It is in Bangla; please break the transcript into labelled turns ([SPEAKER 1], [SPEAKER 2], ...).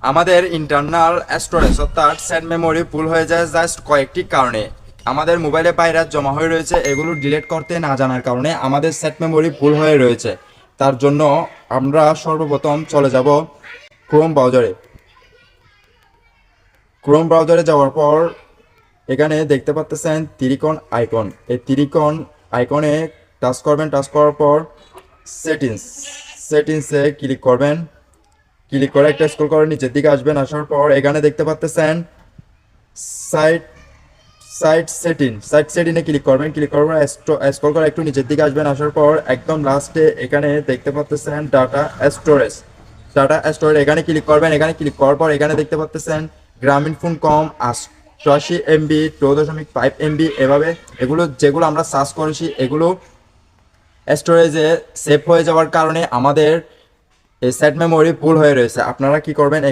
[SPEAKER 1] আমাদের ইন্টারনাল স্টোরেজ অর্থাৎ সেট মেমোরি ফুল হয়ে যায় জাস্ট কয়েকটি কারণে। আমাদের মোবাইলে ভাইরাস জমা হয়ে রয়েছে, এগুলো ডিলিট করতে না জানার কারণে আমাদের সেট মেমোরি ফুল হয়ে রয়েছে। তার জন্য আমরা সর্বপ্রথম চলে যাব ক্রোম ব্রাউজারে। ক্রোম ব্রাউজারে যাওয়ার পর এখানে দেখতে পাচ্ছেন ত্রিকোণ আইকন, এই ত্রিকোণ আইকনে টাচ করবেন। টাচ করার পর সেটিংসে ক্লিক করবেন। ক্লিক করে একটা স্ক্রল করে নিচের দিকে আসবেন। আসার পর এখানে দেখতে পাচ্ছেন সাইট সাইট সেটিংয়ে ক্লিক করবেন। ক্লিক করার পর স্ক্রল করে একটু নিচের দিকে আসবেন। আসার পর একদম লাস্টে এখানে দেখতে পাচ্ছেন ডাটা স্টোরেজ এখানে ক্লিক করবেন। এখানে ক্লিক করার পর এখানে দেখতে পাচ্ছেন গ্রামীণ ফোন কম 88 MB 2.5 MB, এভাবে এগুলো যেগুলো আমরা সার্চ করেছি এগুলো স্টোরেজে সেভ হয়ে যাওয়ার কারণে আমাদের এই সেট মেমোরি ফুল হয়ে রয়েছে। আপনারা কি করবেন,